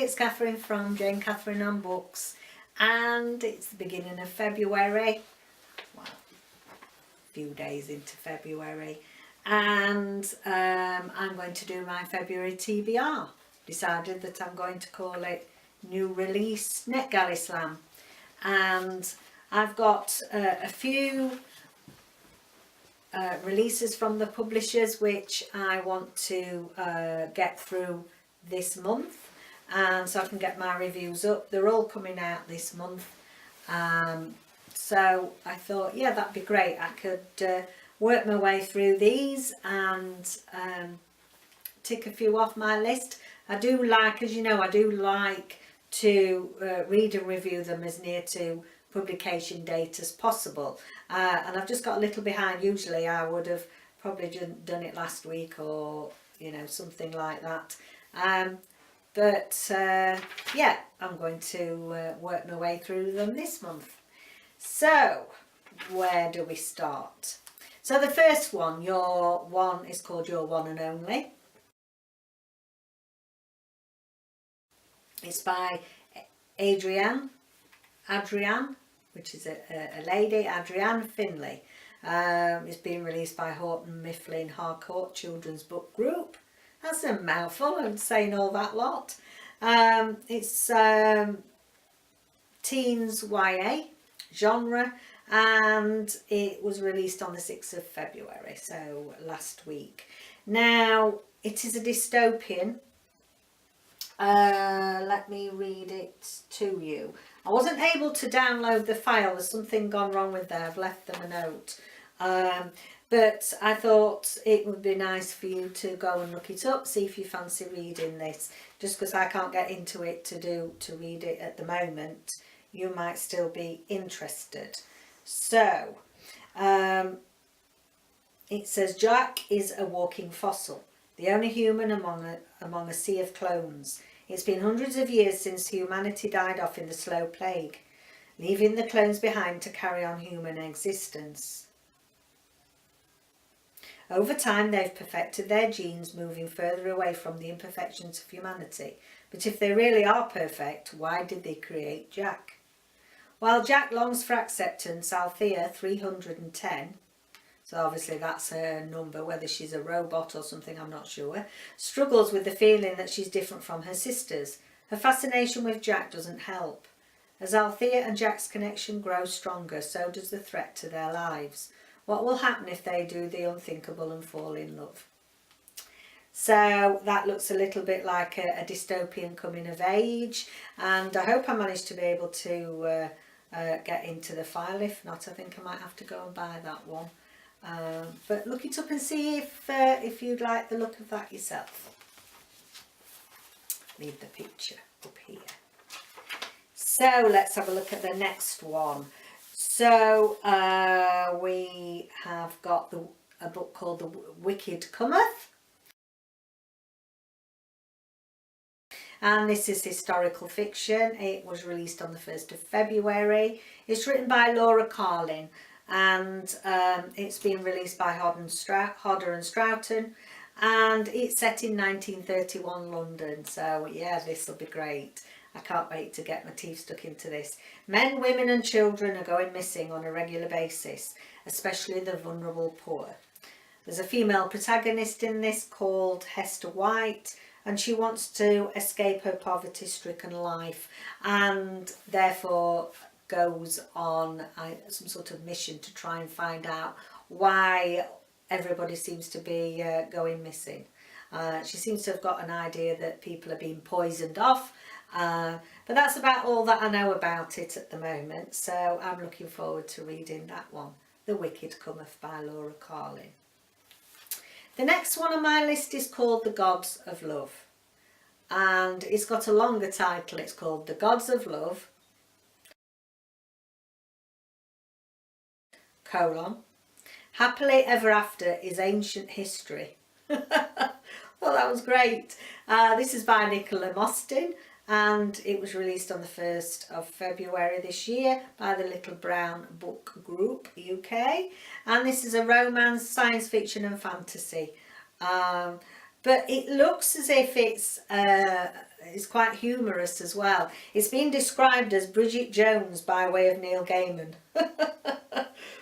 it's Catherine from Jayne Catherine on Books, and it's the beginning of February, well, a few days into February, and I'm going to do my February TBR. Decided that I'm going to call it New Release Netgalley Slam, and I've got a few releases from the publishers which I want to get through this month, and so I can get my reviews up. They're all coming out this month, so I thought, yeah, that'd be great. I could work my way through these and tick a few off my list. I do like, as you know, I do like to read and review them as near to publication date as possible, and I've just got a little behind. Usually I would have probably done it last week, or you know, something like that, but yeah, I'm going to work my way through them this month. So where do we start? So the first one, Your One, is called Your One and Only. It's by Adrianne, which is a lady, Adrianne Finlay. It's been released by Houghton Mifflin Harcourt Children's Book Group. That's a mouthful, I'm saying all that lot. It's teens YA genre, and it was released on the 6th of February, so last week. Now, it is a dystopian. Let me read it to you. I wasn't able to download the file. There's something gone wrong with there. I've left them a note. But I thought it would be nice for you to go and look it up, see if you fancy reading this. Just because I can't get into it to read it at the moment, you might still be interested. So, it says Jack is a walking fossil, the only human among a sea of clones. It's been hundreds of years since humanity died off in the slow plague, leaving the clones behind to carry on human existence. Over time, they've perfected their genes, moving further away from the imperfections of humanity. But if they really are perfect, why did they create Jack? While Jack longs for acceptance, Althea 310, so obviously that's her number, whether she's a robot or something, I'm not sure, struggles with the feeling that she's different from her sisters. Her fascination with Jack doesn't help. As Althea and Jack's connection grows stronger, so does the threat to their lives. What will happen if they do the unthinkable and fall in love? So that looks a little bit like a dystopian coming of age, and I hope I managed to be able to get into the file. If not, I think I might have to go and buy that one. But look it up and see if you'd like the look of that yourself. Leave the picture up here. So let's have a look at the next one. So we have got a book called The Wicked Cometh, and this is historical fiction. It was released on the 1st of February. It's written by Laura Carlin, and it's been released by Hodder and Stoughton, and it's set in 1931 London. So yeah, this will be great. I can't wait to get my teeth stuck into this. Men, women and children are going missing on a regular basis, especially the vulnerable poor. There's a female protagonist in this called Hester White, and she wants to escape her poverty-stricken life, and therefore goes on some sort of mission to try and find out why everybody seems to be going missing. She seems to have got an idea that people are being poisoned off, but that's about all that I know about it at the moment, so I'm looking forward to reading that one. The Wicked Cometh by Laura Carlin. The next one on my list is called The Gods of Love, and it's got a longer title. It's called The Gods of Love, Happily Ever After is Ancient History. Well, that was great. This is by Nicola Mostyn, and it was released on the 1st of February this year by the Little Brown Book Group UK, and this is a romance, science fiction and fantasy. but it looks as if it's quite humorous as well. It's been described as Bridget Jones by way of Neil Gaiman.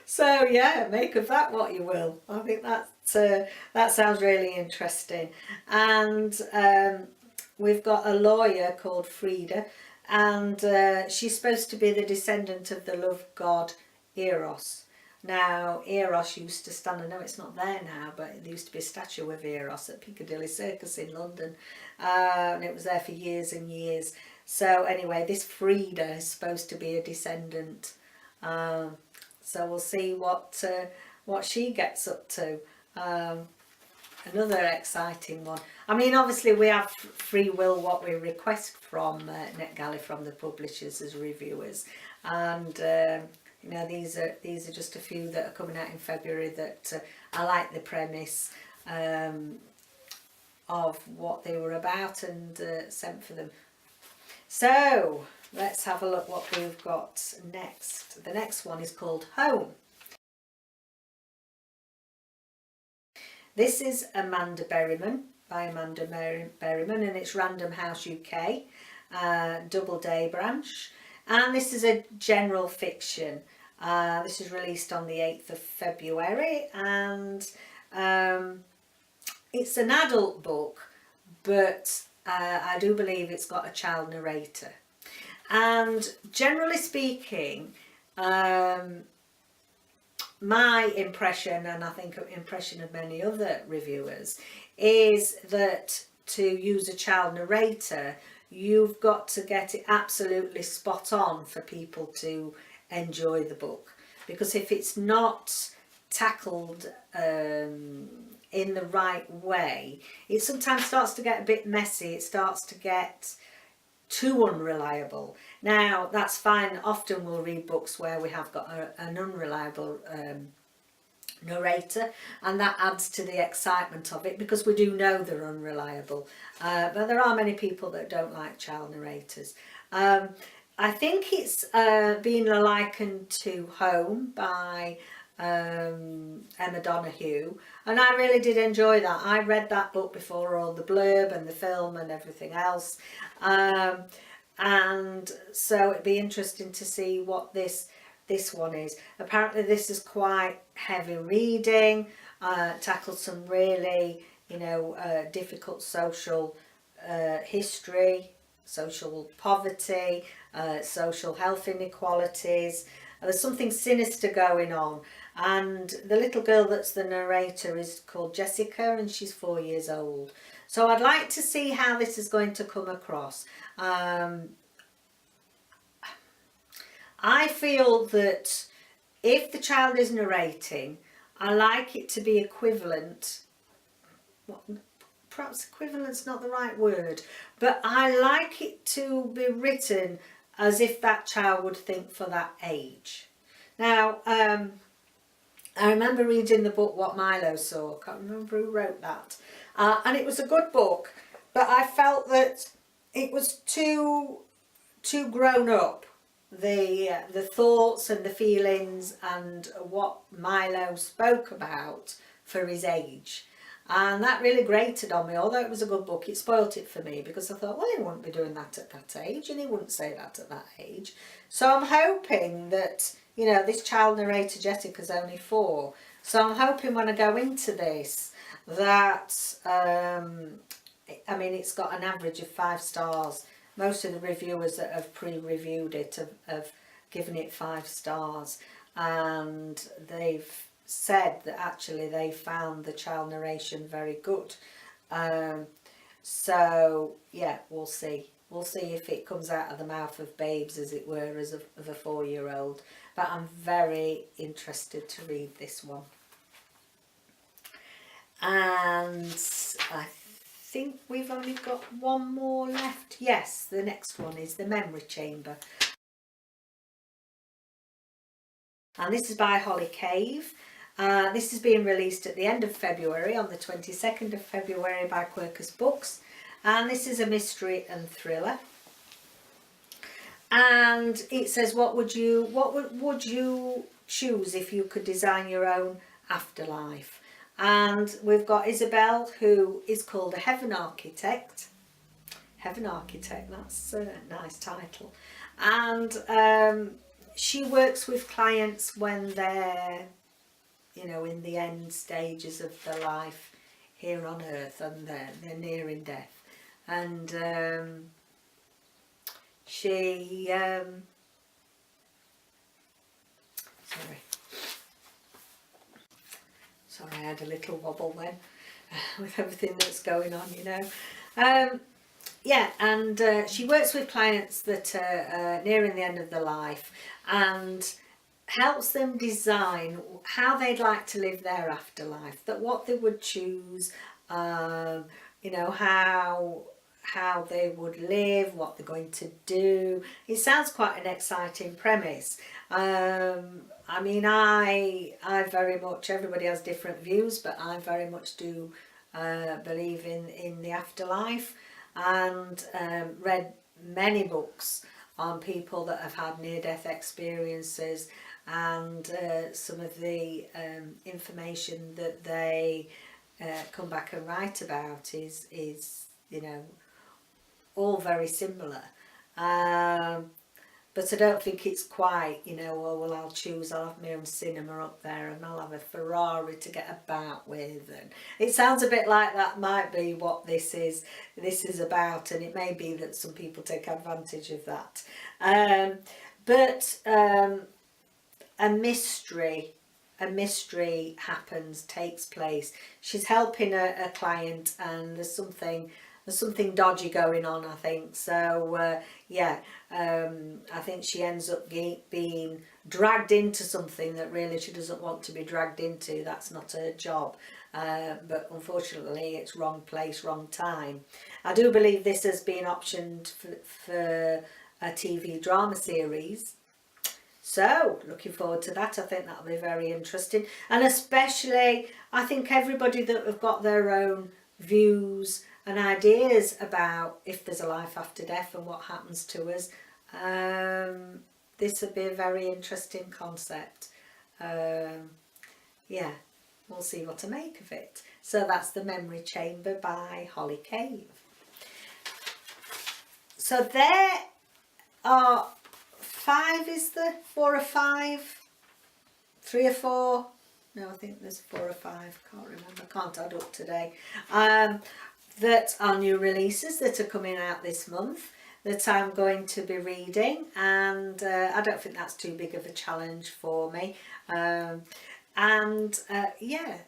So yeah, make of that what you will. I think that sounds really interesting. And we've got a lawyer called Frida, and she's supposed to be the descendant of the love god Eros. Now, Eros used to stand, I know it's not there now, but there used to be a statue of Eros at Piccadilly Circus in London, and it was there for years and years. So anyway, this Frida is supposed to be a descendant. So we'll see what she gets up to. Another exciting one. I mean, obviously we have free will what we request from NetGalley, from the publishers as reviewers, and you know, these are just a few that are coming out in February that I like the premise of what they were about, and sent for them. So let's have a look what we've got next. The next one is called Home. This is Amanda Berryman, by Amanda Berryman, and it's Random House UK, Doubleday branch. And this is a general fiction. This is released on the 8th of February, and it's an adult book, but I do believe it's got a child narrator. And generally speaking, my impression, and I think impression of many other reviewers, is that to use a child narrator, you've got to get it absolutely spot on for people to enjoy the book. Because if it's not tackled in the right way, it sometimes starts to get a bit messy. It starts to get too unreliable. Now, that's fine. Often we'll read books where we have got an unreliable narrator, and that adds to the excitement of it, because we do know they're unreliable. But there are many people that don't like child narrators. I think it's been likened to Home by Emma Donoghue, and I really did enjoy that. I read that book before all the blurb and the film and everything else, and so it'd be interesting to see what this one is. Apparently this is quite heavy reading, tackled some really, you know, difficult social history, social poverty, social health inequalities. There's something sinister going on, and the little girl that's the narrator is called Jessica, and she's 4 years old. So I'd like to see how this is going to come across. I feel that if the child is narrating, I like it to be equivalent. Perhaps equivalent's not the right word, but I like it to be written as if that child would think for that age. Now, I remember reading the book What Milo Saw. I can't remember who wrote that. And it was a good book, but I felt that it was too grown up. The thoughts and the feelings and what Milo spoke about for his age. And that really grated on me. Although it was a good book, it spoilt it for me, because I thought, well, he wouldn't be doing that at that age, and he wouldn't say that at that age. So I'm hoping that, you know, this child narrator Jessica's only 4. So I'm hoping when I go into this that, I mean, it's got an average of 5 stars. Most of the reviewers that have pre-reviewed it have given it 5 stars, and they've said that actually they found the child narration very good. So yeah, we'll see if it comes out of the mouth of babes, as it were, as of a 4-year-old. But I'm very interested to read this one. And I think we've only got one more left. Yes, the next one is The Memory Chamber, and this is by Holly Cave. This is being released at the end of February, on the 22nd of February, by Quercus Books, and this is a mystery and thriller. And it says, what would you choose if you could design your own afterlife? And we've got Isabel, who is called a Heaven Architect. Heaven Architect, that's a nice title. And she works with clients when they're, you know, in the end stages of their life here on earth, and they're nearing death. And she sorry, I had a little wobble then with everything that's going on, you know. Yeah, and she works with clients that are nearing the end of their life, and helps them design how they'd like to live their afterlife, that what they would choose, you know, how they would live, what they're going to do. It sounds quite an exciting premise. I mean, I very much, everybody has different views, but I very much do believe in the afterlife, and read many books on people that have had near-death experiences, and some of the information that they come back and write about is you know, all very similar. But I don't think it's quite, you know, oh well, I'll have my own cinema up there, and I'll have a Ferrari to get about with, and it sounds a bit like that might be what this is about, and it may be that some people take advantage of that. But a mystery takes place. She's helping a client, and there's something dodgy going on, I think. So yeah, I think she ends up being dragged into something that really she doesn't want to be dragged into. That's not her job. But unfortunately it's wrong place, wrong time. I do believe this has been optioned for a TV drama series. So looking forward to that. I think that'll be very interesting, and especially I think everybody that have got their own views and ideas about if there's a life after death and what happens to us, this would be a very interesting concept. Yeah, we'll see what to make of it. So that's The Memory Chamber by Holly Cave. So there are 5, is there? 4 or 5? 3 or 4? No, I think there's 4 or 5. Can't remember. Can't add up today. That are new releases that are coming out this month that I'm going to be reading, and I don't think that's too big of a challenge for me. Yeah,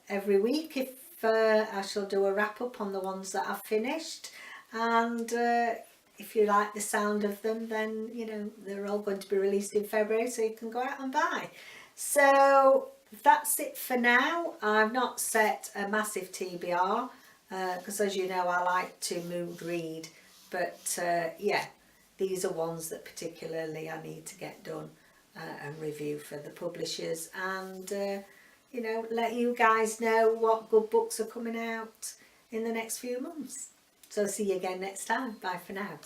every week I shall do a wrap up on the ones that I've finished, and if you like the sound of them, then you know they're all going to be released in February, so you can go out and buy. So that's it for now. I've not set a massive TBR because as you know I like to mood read, but yeah, these are ones that particularly I need to get done and review for the publishers, and you know, let you guys know what good books are coming out in the next few months. So see you again next time. Bye for now.